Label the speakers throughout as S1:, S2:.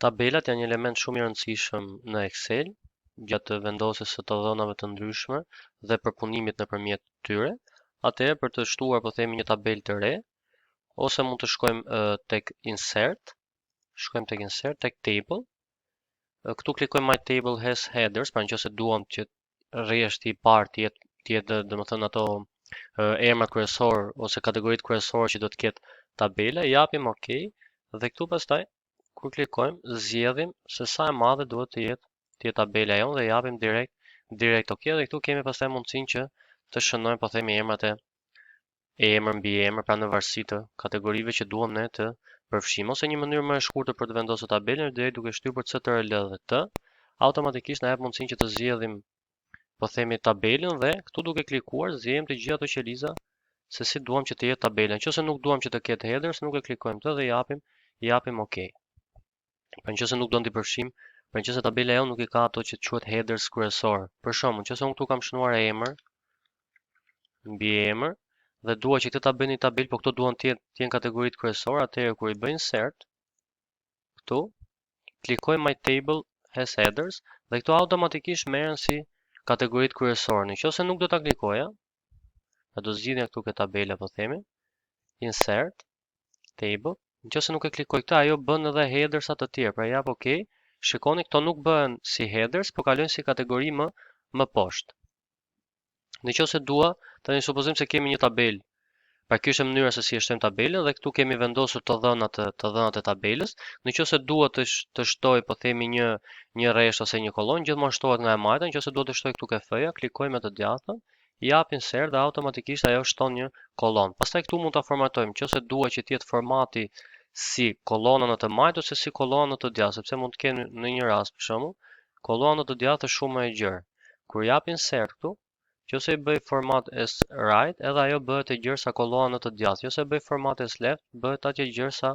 S1: Tabelat janë një element shumë i rëndësishëm në Excel gjatë vendosjes së të dhënave të ndryshme dhe përpunimit nëpërmjet tyre. Atëherë për të shtuar po themi një tabelë të re, ose mund të shkojmë tek Insert, tek Table. Këtu klikojmë My Table has headers, pra nëse duam që rrjeshti i parë të jetë domethënë ato emrat kryesor ose kategoritë kryesore që do të ketë tabela, japim OK dhe këtu pastaj kur klikojmë zgjedhim se sa e madhe duhet të jetë tabela jonë dhe japim direkt OK dhe këtu kemi pastaj mundësinë që të shënojmë po themi emrat e emër mbi emër, pra në varësi të kategorive që duam ne të përfshijmë, ose një mënyrë më e shkurtër për të vendosur tabelën direkt duke shtypur CTRL dhe T, automatikisht na jep mundësinë që të zgjedhim po themi tabelën dhe këtu duke klikuar zgjedhim të gjitha ato qeliza se si duam që të jetë tabela. Nëse nuk duam që të ketë headers, nuk e klikojmë të dhe japim OK. Pra nëse nuk do t'i përfshijmë, pra nëse tabela jonë nuk i ka ato që quhet headers kryesor. Për shembull, nëse unë këtu kam shënuar emër mbi emër dhe dua që këtë ta bëj një tabelë, por këto duan të jenë kategoritë kryesore, atëherë kur i bëj insert këtu, klikoj My Table has headers dhe këto automatikisht merren si kategoritë kryesore. Nëse nuk do ta klikoja, do zgjidhja këtu këtë tabela po themi, insert table. Nëse nuk e klikoj këtë, ajo bën edhe headers të tjerë, pra jap OK. Shikoni këto nuk bëhen si headers, por kalojnë si kategori më poshtë. Nëse dua, tani supozojmë se kemi një tabelë. Pra kjo është mënyra se si e shtojmë tabelën dhe këtu kemi vendosur të dhënat e tabelës. Nëse dua të shtoj po themi një rresht ose një kolon, gjithmonë shtohet nga e majta. Nëse dua të shtoj këtu kafeja, klikoj me të djathtën, jap insert dhe automatikisht ajo shton një kolon. Pastaj këtu mund ta formatojmë nëse dua që të jetë formati si kolona në të majtë ose si kolona në të djathtë, sepse mund të kenë në një rast për shembull, kolona në të djathtë është shumë më e gjerë. Kur jap insert këtu, nëse i bëj format as right, edhe ajo bëhet e gjerë sa kolona në të djathtë. Nëse bëj format as left, bëhet atje gjerë sa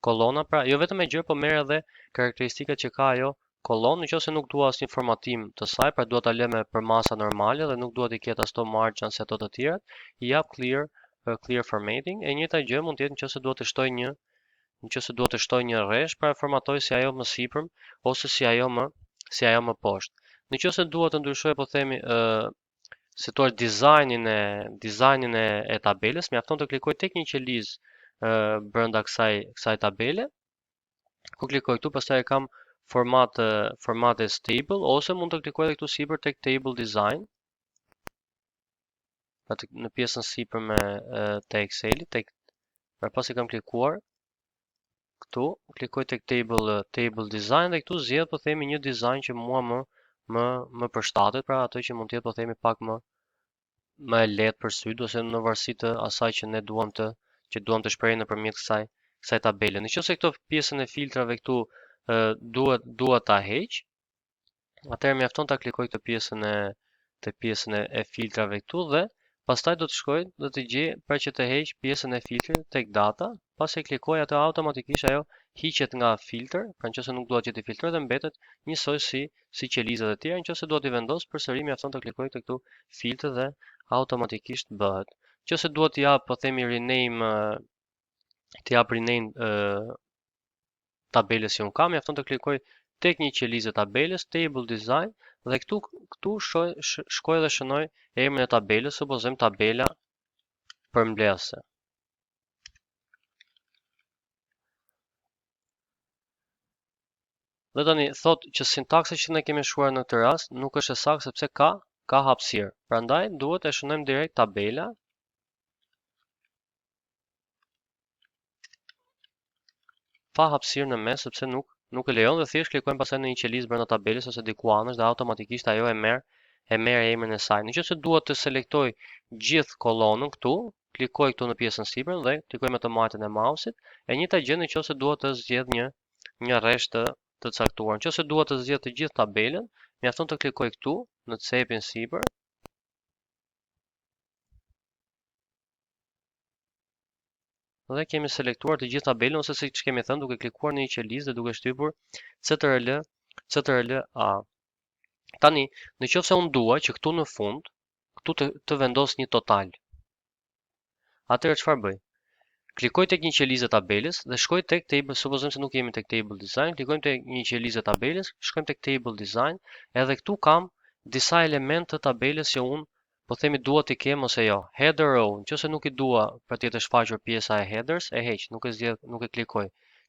S1: kolona, pra jo vetëm e gjerë, por merr edhe karakteristikat që ka ajo kolonë. Nëse nuk dua asnjë formatim të saj, pra dua ta lë me përmasa normale dhe nuk dua të ketë as to margin se ato të tjerat, i jap clear formatting. E njëjta gjë mund të jetë nëse dua të shtoj një rresht, pra e formatoj si ajo më sipër ose si ajo më poshtë. Nëse dua të ndryshoj po themi si thua dizajnin e tabelës, mjafton të klikoj tek një qelizë brenda kësaj tabele. Ku klikoj këtu, pastaj e kam format as table, ose mund të klikoj edhe këtu sipër tek table design. Pra në pjesën sipërme të Excelit, pra pasi kam klikuar këtu, klikoj tek table design dhe këtu zgjedh po themi një dizajn që mua më përshtatet, pra ato që mund të jetë po themi pak më e lehtë për sy ose në varësi të asaj që ne duam të shprehim nëpërmjet kësaj tabele. Nëse këto pjesën e filtrave këtu dua ta heq, atëherë mjafton ta klikoj këtë pjesën e filtrave këtu dhe pastaj do të shkoj do të gjej pra që të heq pjesën e filtrit tek data. Pasi e klikoj atë automatikisht ajo hiqet nga filter, pra nëse nuk dua që të filtroj dhe mbetet njësoj si qelizat e tjera. Nëse dua t'i vendos, përsëri mjafton të klikoj te këtu filtr dhe automatikisht bëhet. Nëse dua t'i jap po themi rename tabelës që un kam, mjafton të klikoj tek një qelizë tabelës, table design dhe këtu shkoj dhe shënoj emrin e tabelës, supozojmë tabela përmbledhëse. Dhe tani thot që sintaksa që ne kemi shkruar në këtë rast nuk është e saktë sepse ka hapësirë. Prandaj duhet e shënojmë direkt tabela. Pa hapësirë në mes sepse nuk e lejon dhe thjesht klikojmë pastaj në një qelizë brenda tabelës ose diku anë dhe automatikisht ajo e merr emrin e saj. Nëse dua të selektoj gjithë kolonën këtu, klikoj këtu në pjesën sipër dhe klikoj me të majtën e mouse-it. E njëjta gjë nëse dua të zgjedh një rresht të caktuar. Nëse dua të zgjedh të gjithë tabelën, mjafton të klikoj këtu në cepin sipër. Dhe kemi selektuar të gjithë tabelën ose siç kemi thënë duke klikuar në një qelizë dhe duke shtypur CTRL A. Tani, nëse unë dua që këtu në fund, këtu të vendos një total. Atëherë çfarë bëj? Klikoj tek një qelizë tabelës dhe shkoj tek table, supozojmë se nuk jemi tek table design, klikojmë tek një qelizë tabelës, shkojmë tek table design, edhe këtu kam disa elementë të tabelës që unë po themi dua t'i kem ose jo. Header row, nëse nuk i dua për të shfaqur pjesa e headers, e heq, nuk e zgjedh, nuk e klikoj.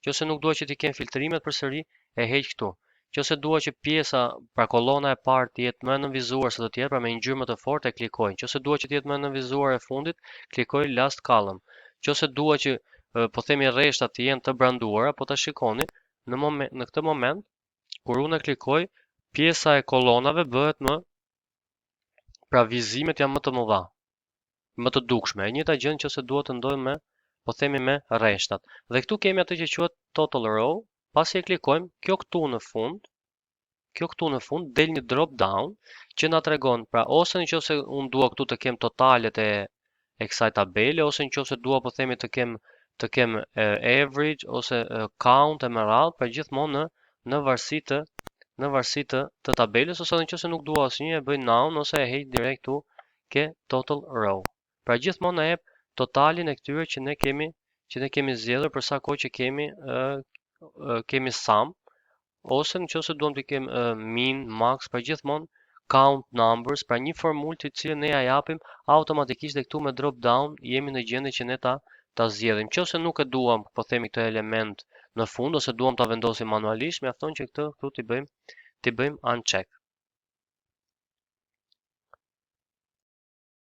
S1: Nëse nuk dua që t'i kem filtrimet përsëri, e heq këtu. Nëse dua që pjesa, pra kolona e parë të jetë më e nënvizuar se të tjerë, pra me një ngjyrë më të fortë, e klikoj. Nëse dua që të jetë më e nënvizuar e fundit, klikoj last column. Nëse dua që po themi rreshtat të jenë të branduara, po ta shikoni, në këtë moment kur unë e klikoj, pjesa e kolonave bëhet më, pra vizimet janë më të mëdha, më të dukshme. E njëjta gjë nëse dua të ndoj me, po themi me rreshtat. Dhe këtu kemi atë që quhet total row, pasi e klikojmë, kjo këtu në fund del një drop down që na tregon, pra ose nëse unë dua këtu të kem totalet e kësaj tabele, ose nëse dua po themi të kem average ose count e më radh, pra gjithmonë në varësi të tabelës, ose nëse nuk dua asnjë, e bëj none ose e heq direkt këtu ke total row. Pra gjithmonë na jep totalin e këtyre që ne kemi zgjedhur për sa kohë që kemi sum, ose nëse duam të kem min, max, pra gjithmonë count numbers, pra një formulë të cilën ne ja japim automatikisht dhe këtu me drop down jemi në gjendje që ne ta zgjedhim. Nëse nuk e duam, po themi këtë element në fund ose duam ta vendosim manualisht, mjafton që këtu t'i bëjmë uncheck.